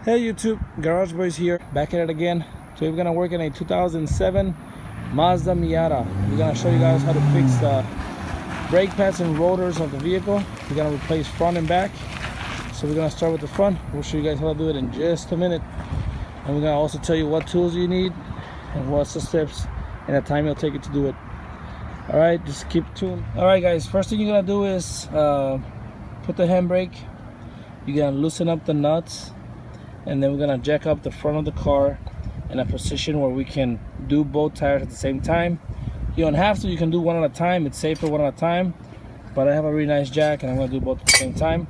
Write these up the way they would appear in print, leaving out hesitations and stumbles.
Hey YouTube, Garage Boys here, back at it again. So we're gonna work in a 2007 Mazda Miata. We're gonna show you guys how to fix the brake pads and rotors of the vehicle. We're gonna replace front and back. So we're gonna start with the front. We'll show you guys how to do it in just a minute. And we're gonna also tell you what tools you need and what's the steps and the time it'll take you to do it. Alright, just keep tuned. Alright guys, first thing you're gonna do is put the handbrake. You're gonna loosen up the nuts, and then we're gonna jack up the front of the car in a position where we can do both tires at the same time. You don't have to, you can do one at a time. It's safer one at a time, but I have a really nice jack and I'm gonna do both at the same time.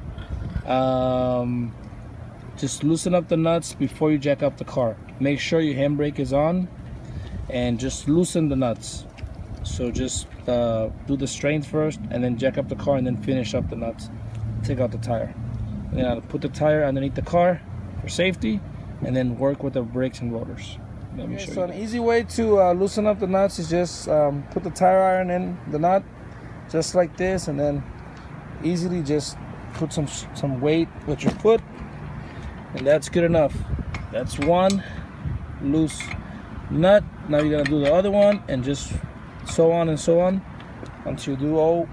Just loosen up the nuts before you jack up the car. Make sure your handbrake is on and just loosen the nuts. So just do the strength first and then jack up the car and then finish up the nuts. Take out the tire. And then put the tire underneath the car for safety, and then work with the brakes and rotors. Let me show you. So an easy way to loosen up the nuts is just put the tire iron in the nut, just like this, and then easily just put some weight with your foot, and that's good enough. That's one loose nut. Now you're gonna do the other one, and just so on and so on until you do all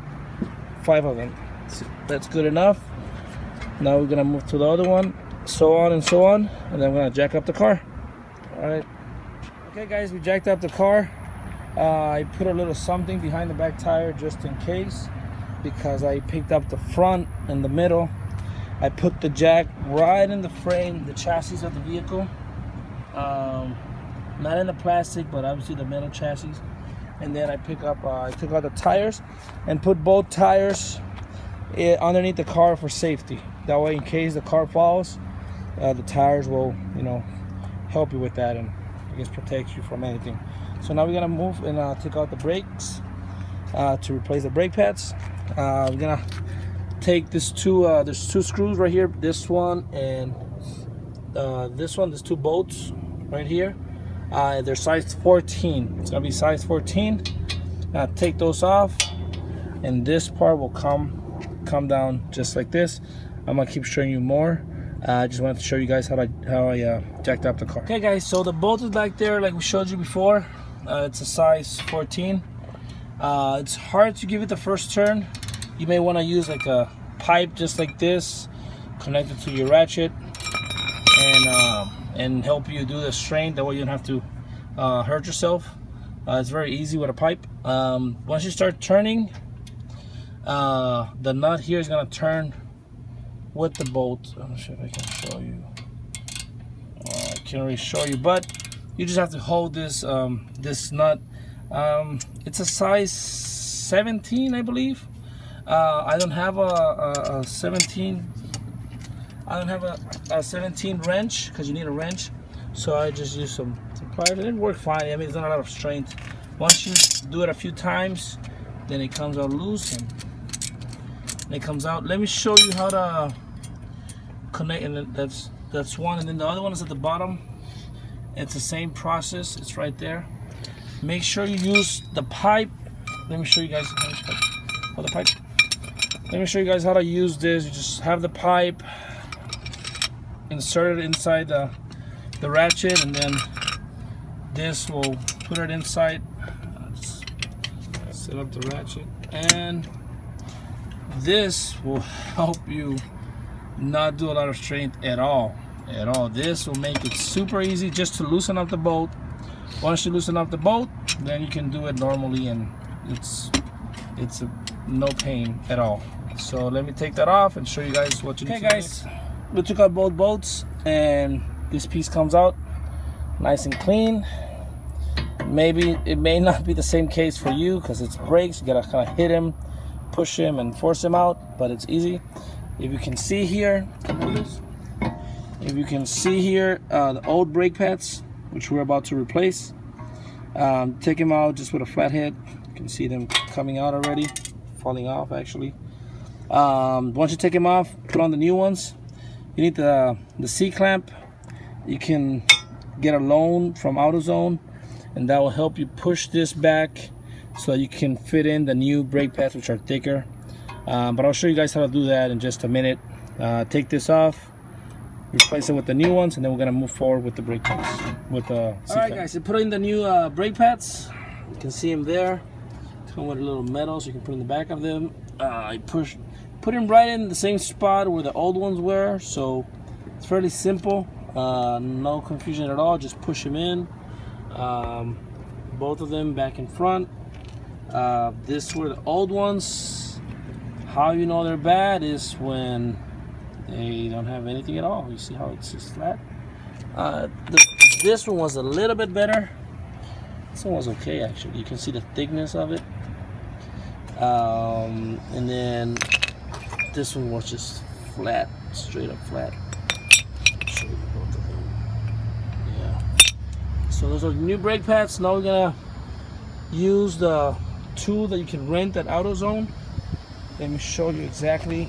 5 of them. So that's good enough. Now we're gonna move to the other one, so on and so on, and then we're gonna jack up the car. All right. Okay guys, we jacked up the car. I put a little something behind the back tire just in case, because I picked up the front and the middle. I put the jack right in the frame, the chassis of the vehicle. Not in the plastic, but obviously the metal chassis. And then I took out the tires and put both tires underneath the car for safety. That way, in case the car falls, the tires will, help you with that, and I guess protect you from anything. So now we're gonna move and take out the brakes to replace the brake pads. We're gonna take this there's 2 screws right here. This one and this one. There's 2 bolts right here. They're size 14. It's gonna be size 14. Take those off, and this part will come down just like this. I'm gonna keep showing you more. I just wanted to show you guys how I jacked up the car. Okay guys, so the bolt is back there like we showed you before. It's a size 14. It's hard to give it the first turn. You may want to use like a pipe just like this, connected to your ratchet, and help you do the strain. That way you don't have to hurt yourself. It's very easy with a pipe. Once you start turning, the nut here is gonna turn with the bolt. I'm not sure if I can show you. I can't really show you, but you just have to hold this this nut. It's a size 17, I believe. I don't have a 17. I don't have a 17 wrench, because you need a wrench. So I just use some pliers, and it worked fine. I mean, it's not a lot of strength. Once you do it a few times, then it comes out loose and it comes out. Let me show you how to connect, and that's one, and then the other one is at the bottom. It's the same process. It's right there. Make sure you use the pipe. Let me show you guys how the pipe. Let me show you guys how to use this. You just have the pipe inserted inside the ratchet, and then this will put it inside. Just set up the ratchet, and this will help you not do a lot of strength at all. This will make it super easy just to loosen up the bolt. Once you loosen up the bolt, then you can do it normally, and it's no pain at all. So let me take that off and show you guys what you need to do. Okay guys, we took out both bolts, and this piece comes out nice and clean. Maybe it may not be the same case for you, because it's brakes. You gotta kind of hit him, push him, and force him out, but it's easy. If you can see here, the old brake pads, which we're about to replace, take them out just with a flathead. You can see them coming out already, falling off actually. Once you take them off, put on the new ones. You need the C-clamp. You can get a loan from AutoZone, and that will help you push this back so you can fit in the new brake pads, which are thicker. But I'll show you guys how to do that in just a minute. Take this off, replace it with the new ones, and then we're gonna move forward with the brake pads. Alright guys, so put in the new brake pads. You can see them there. Come with a little metal, so you can put in the back of them. Put them right in the same spot where the old ones were. So it's fairly simple. No confusion at all. Just push them in. Both of them back in front. This were the old ones. How you know they're bad is when they don't have anything at all. You see how it's just flat? This one was a little bit better. This one was okay actually. You can see the thickness of it. And then this one was just flat, straight up flat. I'll show you both of them. Yeah. So those are new brake pads. Now we're gonna use the tool that you can rent at AutoZone. Let me show you exactly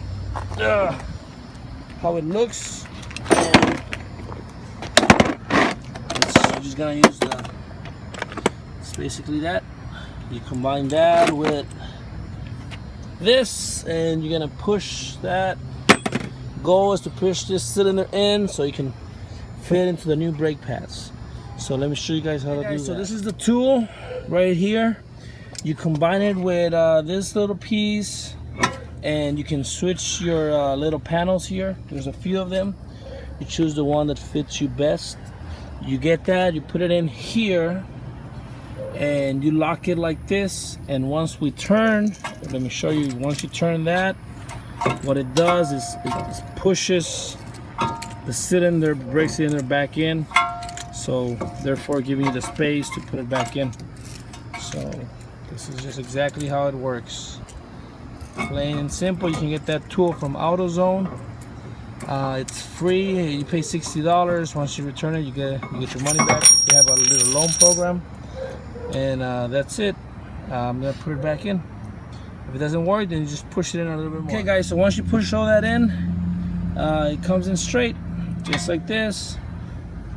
how it looks. You're just gonna use it's basically that. You combine that with this, and you're gonna push that. Goal is to push this cylinder in so you can fit into the new brake pads. So let me show you guys how to do that. So this is the tool right here. You combine it with this little piece, and you can switch your little panels here. There's a few of them. You choose the one that fits you best. You get that, you put it in here, and you lock it like this. And once we turn, let me show you, once you turn that, what it does is it pushes the cylinder, brake cylinder back in, so therefore giving you the space to put it back in. So this is just exactly how it works. Plain and simple. You can get that tool from AutoZone. It's free. You pay $60. Once you return it, you get your money back. You have a little loan program, and that's it. I'm gonna put it back in. If it doesn't work, then you just push it in a little bit more. Okay guys, so once you push all that in, it comes in straight, just like this.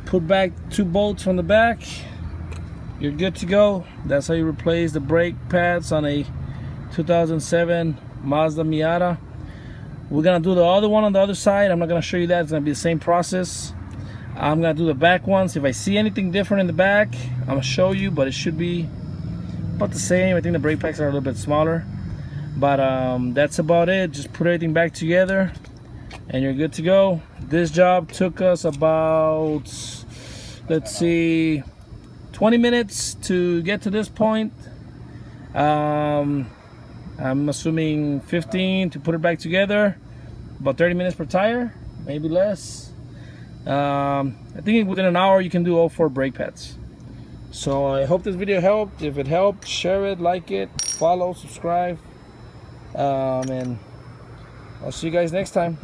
Put back 2 bolts from the back. You're good to go. That's how you replace the brake pads on a 2007 Mazda Miata. We're gonna do the other one on the other side. I'm not gonna show you that. It's gonna be the same process. I'm gonna do the back ones. If I see anything different in the back, I'm gonna show you, but it should be about the same. I think the brake pads are a little bit smaller, but that's about it. Just put everything back together and you're good to go. This job took us about, let's see, 20 minutes to get to this point. I'm assuming 15 to put it back together. About 30 minutes per tire, maybe less. I think within an hour you can do all 4 brake pads. So I hope this video helped. If it helped, share it, like it, follow, subscribe, and I'll see you guys next time.